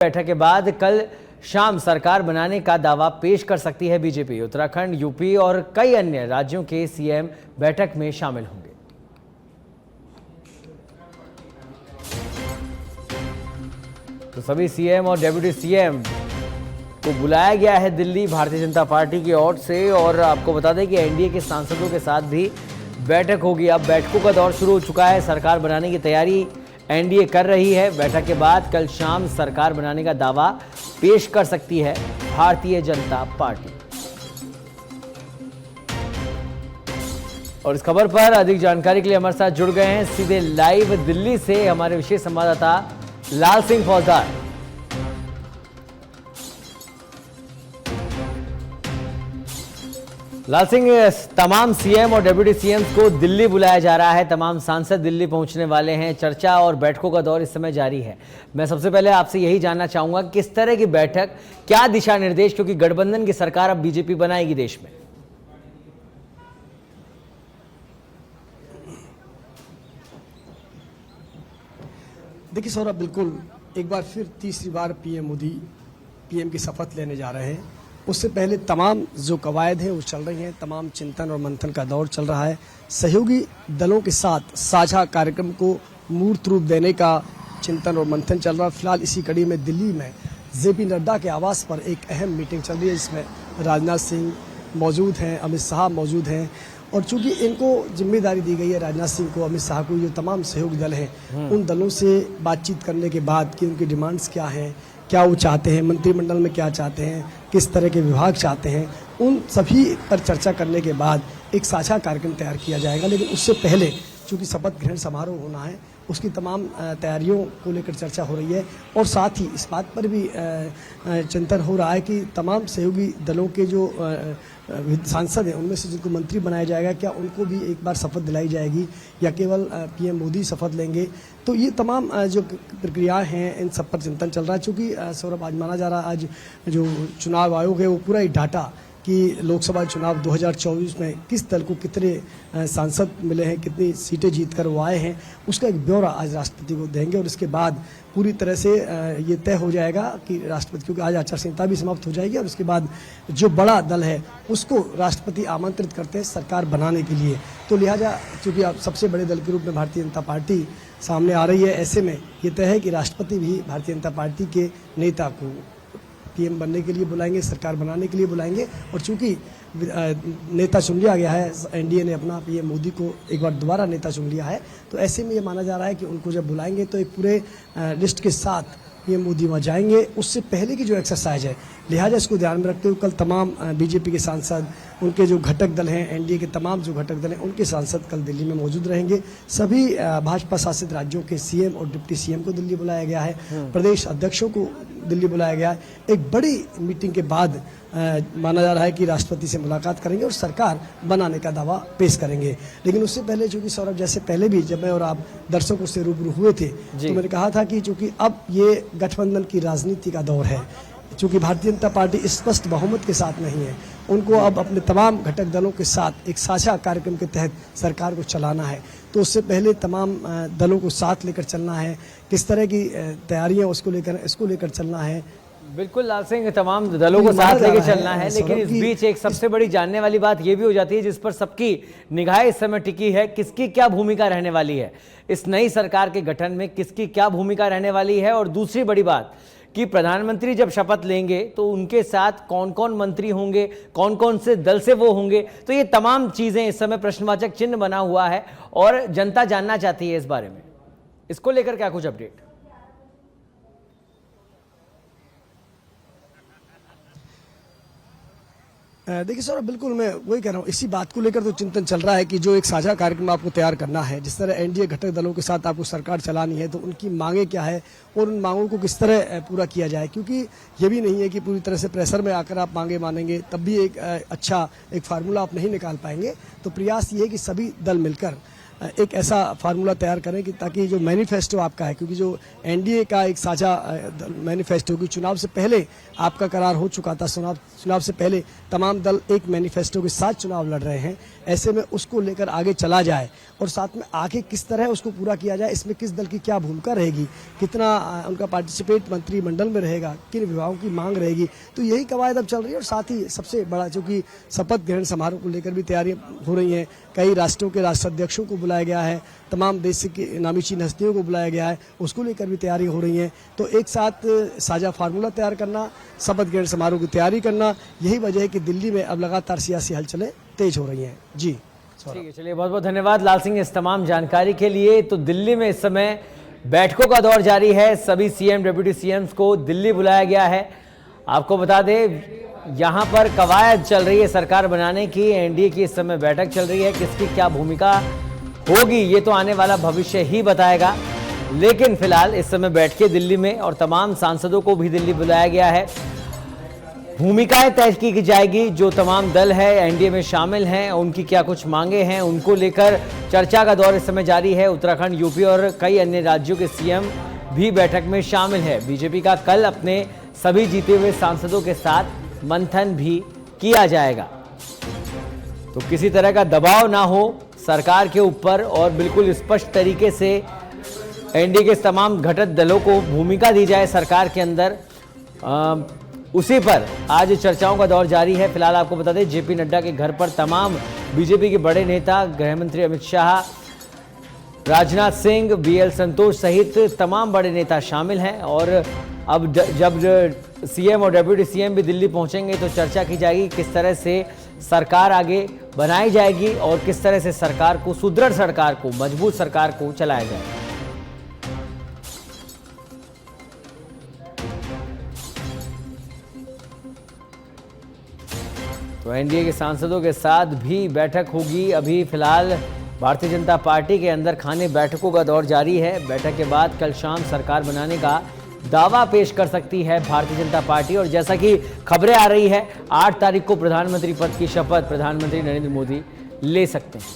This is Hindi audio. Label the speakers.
Speaker 1: बैठक के बाद कल शाम सरकार बनाने का दावा पेश कर सकती है बीजेपी। उत्तराखंड, यूपी और कई अन्य राज्यों के सीएम बैठक में शामिल होंगे। तो सभी सीएम और डेप्यूटी सीएम को बुलाया गया है दिल्ली भारतीय जनता पार्टी की ओर से। और आपको बता दें कि एनडीए के सांसदों के साथ भी बैठक होगी। अब बैठकों का दौर शुरू हो चुका है। सरकार बनाने की तैयारी एनडीए कर रही है। बैठक के बाद कल शाम सरकार बनाने का दावा पेश कर सकती है भारतीय जनता पार्टी। और इस खबर पर अधिक जानकारी के लिए हमारे साथ जुड़ गए हैं सीधे लाइव दिल्ली से हमारे विशेष संवाददाता लाल सिंह फौजदार। लाल सिंह, तमाम सीएम और डेप्यूटी सीएम को दिल्ली बुलाया जा रहा है। तमाम सांसद दिल्ली पहुंचने वाले हैं। चर्चा और बैठकों का दौर इस समय जारी है। मैं सबसे पहले आपसे यही जानना चाहूंगा, किस तरह की बैठक, क्या दिशा निर्देश, क्योंकि गठबंधन की सरकार अब बीजेपी बनाएगी देश में।
Speaker 2: देखिए सौरभ, बिल्कुल एक बार फिर तीसरी बार पीएम मोदी पीएम की शपथ लेने जा रहे हैं। उससे पहले तमाम जो कवायद हैं वो चल रही हैं। तमाम चिंतन और मंथन का दौर चल रहा है। सहयोगी दलों के साथ साझा कार्यक्रम को मूर्त रूप देने का चिंतन और मंथन चल रहा है। फिलहाल इसी कड़ी में दिल्ली में जेपी नड्डा के आवास पर एक अहम मीटिंग चल रही है, जिसमें राजनाथ सिंह मौजूद हैं, अमित शाह मौजूद हैं। और चूंकि इनको जिम्मेदारी दी गई है, राजनाथ सिंह को, अमित शाह को, जो तमाम सहयोगी दल हैं उन दलों से बातचीत करने के बाद कि उनकी डिमांड्स क्या हैं, क्या वो चाहते हैं, मंत्रिमंडल में क्या चाहते हैं, किस तरह के विभाग चाहते हैं, उन सभी पर चर्चा करने के बाद एक साझा कार्यक्रम तैयार किया जाएगा। लेकिन उससे पहले चूंकि शपथ ग्रहण समारोह होना है, उसकी तमाम तैयारियों को लेकर चर्चा हो रही है। और साथ ही इस बात पर भी चिंतन हो रहा है कि तमाम सहयोगी दलों के जो सांसद हैं उनमें से जिनको मंत्री बनाया जाएगा, क्या उनको भी एक बार शपथ दिलाई जाएगी या केवल पीएम मोदी शपथ लेंगे। तो ये तमाम जो प्रक्रियाएं हैं, इन सब पर चिंतन चल रहा है। चूँकि सौरभ, आज माना जा रहा है, आज जो चुनाव आयोग है वो पूरा ही डाटा कि लोकसभा चुनाव 2024 में किस दल को कितने सांसद मिले हैं, कितनी सीटें जीतकर वो आए हैं, उसका एक ब्यौरा आज राष्ट्रपति को देंगे। और इसके बाद पूरी तरह से ये तय हो जाएगा कि राष्ट्रपति, क्योंकि आज आचार संहिता भी समाप्त हो जाएगी और उसके बाद जो बड़ा दल है उसको राष्ट्रपति आमंत्रित करते हैं सरकार बनाने के लिए। तो लिहाजा चूँकि आप सबसे बड़े दल के रूप में भारतीय जनता पार्टी सामने आ रही है, ऐसे में ये तय है कि राष्ट्रपति भी भारतीय जनता पार्टी के नेता को पीएम बनने के लिए बुलाएंगे, सरकार बनाने के लिए बुलाएंगे। और चूंकि नेता चुन लिया गया है, एनडीए ने अपना पीएम मोदी को एक बार दोबारा नेता चुन लिया है, तो ऐसे में ये माना जा रहा है कि उनको जब बुलाएंगे तो एक पूरे लिस्ट के साथ पीएम मोदी वहाँ जाएंगे। उससे पहले की जो एक्सरसाइज है, लिहाजा इसको ध्यान में रखते हुए कल तमाम बीजेपी के सांसद, उनके जो घटक दल हैं, एनडीए के तमाम जो घटक दल हैं, उनके सांसद कल दिल्ली में मौजूद रहेंगे। सभी भाजपा शासित राज्यों के सीएम और डिप्टी सीएम को दिल्ली बुलाया गया है। प्रदेश अध्यक्षों को दिल्ली बुलाया गया है। एक बड़ी मीटिंग के बाद माना जा रहा है कि राष्ट्रपति से मुलाकात करेंगे और सरकार बनाने का दावा पेश करेंगे। लेकिन उससे पहले, चूंकि सौरभ, जैसे पहले भी जब मैं और आप दर्शकों से रूबरू हुए थे तो मैंने कहा था कि चूंकि अब ये गठबंधन की राजनीति का दौर है, चूंकि भारतीय जनता पार्टी स्पष्ट बहुमत के साथ नहीं है, उनको अब अपने तमाम घटक दलों के साथ एक साझा कार्यक्रम के तहत सरकार को चलाना है। तो उससे पहले तमाम दलों को साथ लेकर चलना है, किस तरह की तैयारियां इसको लेकर चलना है।
Speaker 1: बिल्कुल लाल सिंह, तमाम दलों को साथ लेकर चलना है। लेकिन इस बीच एक सबसे बड़ी जानने वाली बात यह भी हो जाती है, जिस पर सबकी निगाह इस समय टिकी है, किसकी क्या भूमिका रहने वाली है इस नई सरकार के गठन में, किसकी क्या भूमिका रहने वाली है। और दूसरी बड़ी बात कि प्रधानमंत्री जब शपथ लेंगे तो उनके साथ कौन कौन मंत्री होंगे, कौन कौन से दल से वो होंगे। तो ये तमाम चीजें इस समय प्रश्नवाचक चिन्ह बना हुआ है और जनता जानना चाहती है इस बारे में। इसको लेकर क्या कुछ अपडेट?
Speaker 2: देखिए सर, बिल्कुल मैं वही कह रहा हूँ, इसी बात को लेकर तो चिंतन चल रहा है कि जो एक साझा कार्यक्रम आपको तैयार करना है, जिस तरह एनडीए घटक दलों के साथ आपको सरकार चलानी है, तो उनकी मांगें क्या है और उन मांगों को किस तरह पूरा किया जाए। क्योंकि ये भी नहीं है कि पूरी तरह से प्रेशर में आकर आप मांगे मानेंगे तब भी एक अच्छा एक फार्मूला आप नहीं निकाल पाएंगे। तो प्रयास ये है कि सभी दल मिलकर एक ऐसा फार्मूला तैयार करें कि ताकि जो मैनिफेस्टो आपका है, क्योंकि जो एनडीए का एक साझा मैनिफेस्टो की चुनाव से पहले आपका करार हो चुका था, चुनाव से पहले तमाम दल एक मैनिफेस्टो के साथ चुनाव लड़ रहे हैं। ऐसे में उसको लेकर आगे चला जाए और साथ में आगे किस तरह उसको पूरा किया जाए, इसमें किस दल की क्या भूमिका रहेगी, कितना उनका पार्टिसिपेट मंत्रिमंडल में रहेगा, किन विभागों की मांग रहेगी, तो यही कवायद अब चल रही है। और साथ ही सबसे बड़ा, चूंकि शपथ ग्रहण समारोह को लेकर भी तैयारियां हो रही हैं, कई राष्ट्रों के राष्ट्राध्यक्षों को बुलाया गया है, तमाम देश की नामीचीन हस्तियों को बुलाया गया है, उसको लेकर भी तैयारी हो रही है। तो एक साथ साझा फार्मूला तैयार करना, शपथ ग्रहण समारोह की तैयारी करना, यही वजह है कि दिल्ली में अब लगातार सियासी हलचलें तेज हो रही हैं। जी
Speaker 1: ठीक है, चलिए बहुत बहुत धन्यवाद लाल सिंह इस तमाम जानकारी के लिए। तो दिल्ली में इस समय बैठकों का दौर जारी है, सभी सीएम डिप्टी सीएम्स को दिल्ली बुलाया गया है। आपको बता दें यहाँ पर कवायद चल रही है सरकार बनाने की, एनडीए की इस समय बैठक चल रही है। किसकी क्या भूमिका होगी ये तो आने वाला भविष्य ही बताएगा, लेकिन फिलहाल इस समय बैठ के दिल्ली में और तमाम सांसदों को भी दिल्ली बुलाया गया है। भूमिकाएं तय की जाएगी, जो तमाम दल है एनडीए में शामिल हैं उनकी क्या कुछ मांगे हैं, उनको लेकर चर्चा का दौर इस समय जारी है। उत्तराखंड, यूपी और कई अन्य राज्यों के सीएम भी बैठक में शामिल है। बीजेपी का कल अपने सभी जीते हुए सांसदों के साथ मंथन भी किया जाएगा, तो किसी तरह का दबाव ना हो सरकार के ऊपर और बिल्कुल स्पष्ट तरीके से एनडीए के तमाम घटक दलों को भूमिका दी जाए सरकार के अंदर, उसी पर आज चर्चाओं का दौर जारी है। फिलहाल आपको बता दें जेपी नड्डा के घर पर तमाम बीजेपी के बड़े नेता, गृह मंत्री अमित शाह, राजनाथ सिंह, बीएल संतोष सहित तमाम बड़े नेता शामिल हैं। और अब जब सीएम और डिप्टी सीएम भी दिल्ली पहुंचेंगे तो चर्चा की जाएगी किस तरह से सरकार आगे बनाई जाएगी और किस तरह से सरकार को, सुदृढ़ सरकार को, मजबूत सरकार को चलाया जाएगा। तो एनडीए के सांसदों के साथ भी बैठक होगी। अभी फिलहाल भारतीय जनता पार्टी के अंदर खाने बैठकों का दौर जारी है। बैठक के बाद कल शाम सरकार बनाने का दावा पेश कर सकती है भारतीय जनता पार्टी। और जैसा कि खबरें आ रही है 8 तारीख को प्रधानमंत्री पद की शपथ प्रधानमंत्री नरेंद्र मोदी ले सकते हैं।